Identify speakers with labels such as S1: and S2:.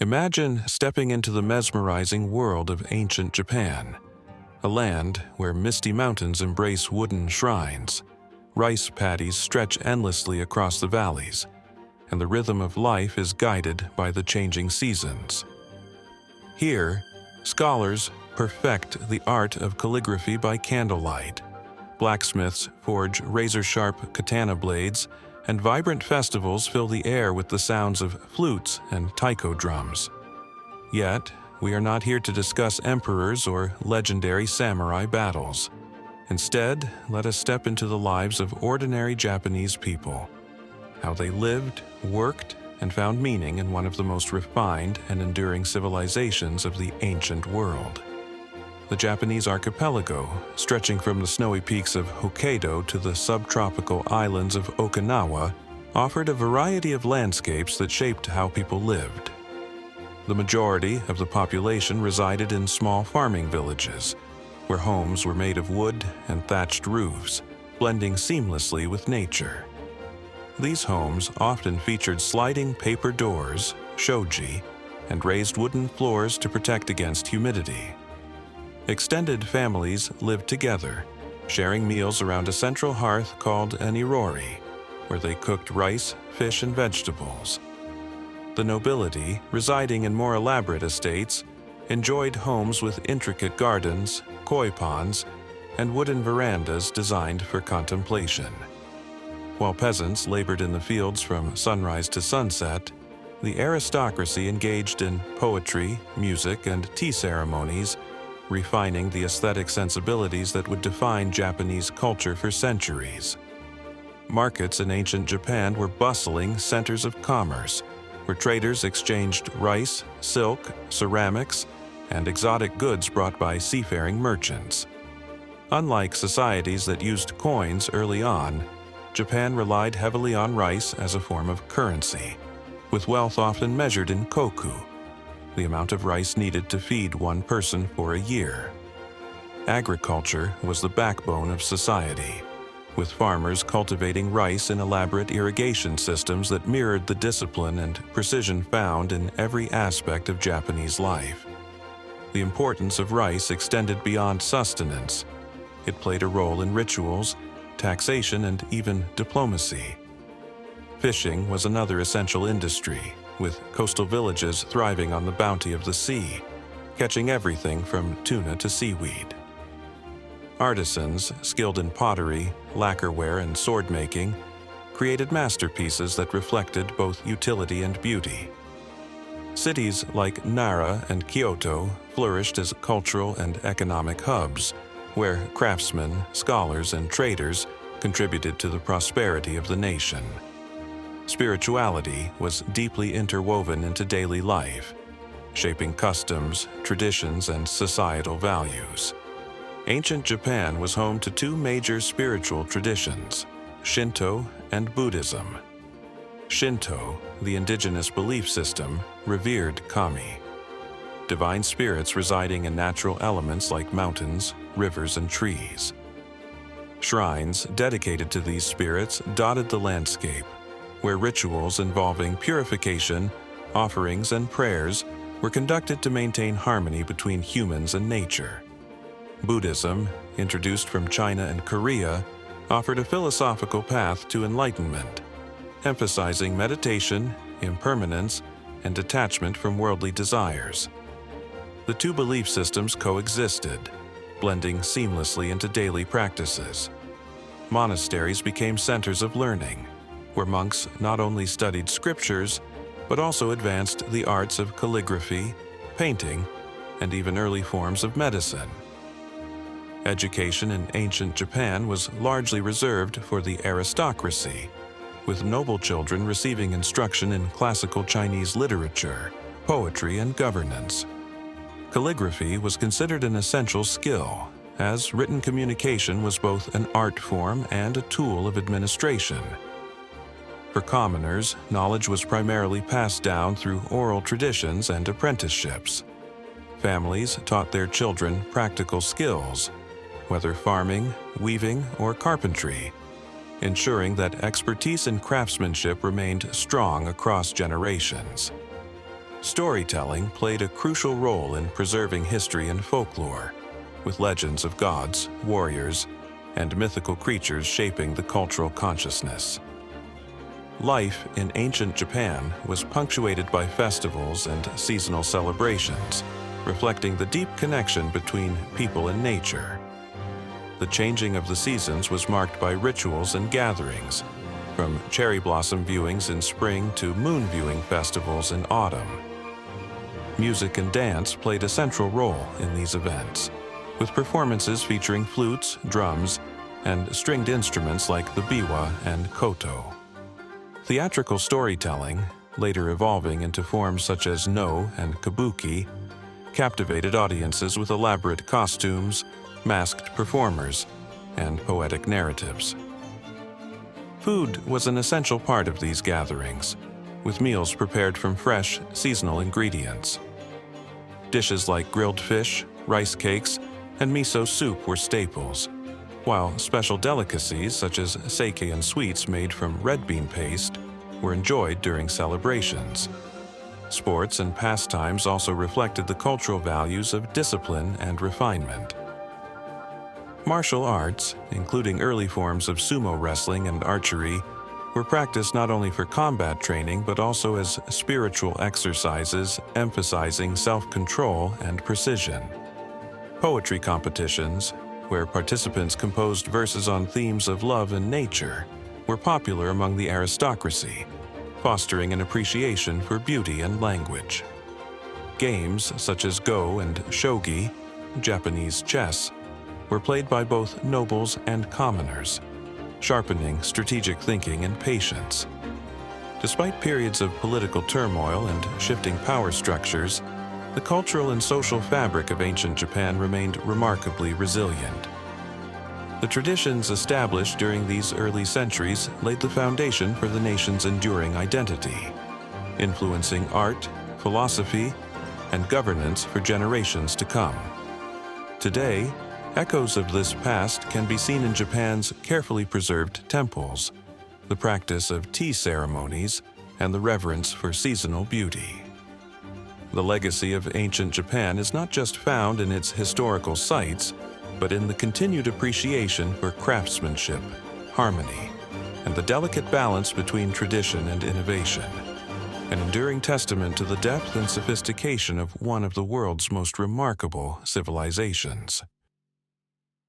S1: Imagine stepping into the mesmerizing world of ancient Japan, a land where misty mountains embrace wooden shrines, rice paddies stretch endlessly across the valleys, and the rhythm of life is guided by the changing seasons. Here, scholars perfect the art of calligraphy by candlelight. Blacksmiths forge razor-sharp katana blades, and vibrant festivals fill the air with the sounds of flutes and taiko drums. Yet, we are not here to discuss emperors or legendary samurai battles. Instead, let us step into the lives of ordinary Japanese people, how they lived, worked, and found meaning in one of the most refined and enduring civilizations of the ancient world. The Japanese archipelago, stretching from the snowy peaks of Hokkaido to the subtropical islands of Okinawa, offered a variety of landscapes that shaped how people lived. The majority of the population resided in small farming villages, where homes were made of wood and thatched roofs, blending seamlessly with nature. These homes often featured sliding paper doors, shoji, and raised wooden floors to protect against humidity. Extended families lived together, sharing meals around a central hearth called an irori, where they cooked rice, fish, and vegetables. The nobility, residing in more elaborate estates, enjoyed homes with intricate gardens, koi ponds, and wooden verandas designed for contemplation. While peasants labored in the fields from sunrise to sunset, the aristocracy engaged in poetry, music, and tea ceremonies, refining the aesthetic sensibilities that would define Japanese culture for centuries. Markets in ancient Japan were bustling centers of commerce, where traders exchanged rice, silk, ceramics, and exotic goods brought by seafaring merchants. Unlike societies that used coins early on, Japan relied heavily on rice as a form of currency, with wealth often measured in koku, the amount of rice needed to feed one person for a year. Agriculture was the backbone of society, with farmers cultivating rice in elaborate irrigation systems that mirrored the discipline and precision found in every aspect of Japanese life. The importance of rice extended beyond sustenance. It played a role in rituals, taxation, and even diplomacy. Fishing was another essential industry, with coastal villages thriving on the bounty of the sea, catching everything from tuna to seaweed. Artisans, skilled in pottery, lacquerware, and sword-making, created masterpieces that reflected both utility and beauty. Cities like Nara and Kyoto flourished as cultural and economic hubs, where craftsmen, scholars, and traders contributed to the prosperity of the nation. Spirituality was deeply interwoven into daily life, shaping customs, traditions, and societal values. Ancient Japan was home to two major spiritual traditions, Shinto and Buddhism. Shinto, the indigenous belief system, revered kami, divine spirits residing in natural elements like mountains, rivers, and trees. Shrines dedicated to these spirits dotted the landscape, where rituals involving purification, offerings, and prayers were conducted to maintain harmony between humans and nature. Buddhism, introduced from China and Korea, offered a philosophical path to enlightenment, emphasizing meditation, impermanence, and detachment from worldly desires. The two belief systems coexisted, blending seamlessly into daily practices. Monasteries became centers of learning, where monks not only studied scriptures, but also advanced the arts of calligraphy, painting, and even early forms of medicine. Education in ancient Japan was largely reserved for the aristocracy, with noble children receiving instruction in classical Chinese literature, poetry, and governance. Calligraphy was considered an essential skill, as written communication was both an art form and a tool of administration. For commoners, knowledge was primarily passed down through oral traditions and apprenticeships. Families taught their children practical skills, whether farming, weaving, or carpentry, ensuring that expertise in craftsmanship remained strong across generations. Storytelling played a crucial role in preserving history and folklore, with legends of gods, warriors, and mythical creatures shaping the cultural consciousness. Life in ancient Japan was punctuated by festivals and seasonal celebrations, reflecting the deep connection between people and nature. The changing of the seasons was marked by rituals and gatherings, from cherry blossom viewings in spring to moon viewing festivals in autumn. Music and dance played a central role in these events, with performances featuring flutes, drums, and stringed instruments like the biwa and koto. Theatrical storytelling, later evolving into forms such as no and kabuki, captivated audiences with elaborate costumes, masked performers, and poetic narratives. Food was an essential part of these gatherings, with meals prepared from fresh, seasonal ingredients. Dishes like grilled fish, rice cakes, and miso soup were staples, while special delicacies such as sake and sweets made from red bean paste were enjoyed during celebrations. Sports and pastimes also reflected the cultural values of discipline and refinement. Martial arts, including early forms of sumo wrestling and archery, were practiced not only for combat training but also as spiritual exercises emphasizing self-control and precision. Poetry competitions, where participants composed verses on themes of love and nature, were popular among the aristocracy, fostering an appreciation for beauty and language. Games such as Go and Shogi, Japanese chess, were played by both nobles and commoners, sharpening strategic thinking and patience. Despite periods of political turmoil and shifting power structures, the cultural and social fabric of ancient Japan remained remarkably resilient. The traditions established during these early centuries laid the foundation for the nation's enduring identity, influencing art, philosophy, and governance for generations to come. Today, echoes of this past can be seen in Japan's carefully preserved temples, the practice of tea ceremonies, and the reverence for seasonal beauty. The legacy of ancient Japan is not just found in its historical sites, but in the continued appreciation for craftsmanship, harmony, and the delicate balance between tradition and innovation, an enduring testament to the depth and sophistication of one of the world's most remarkable civilizations.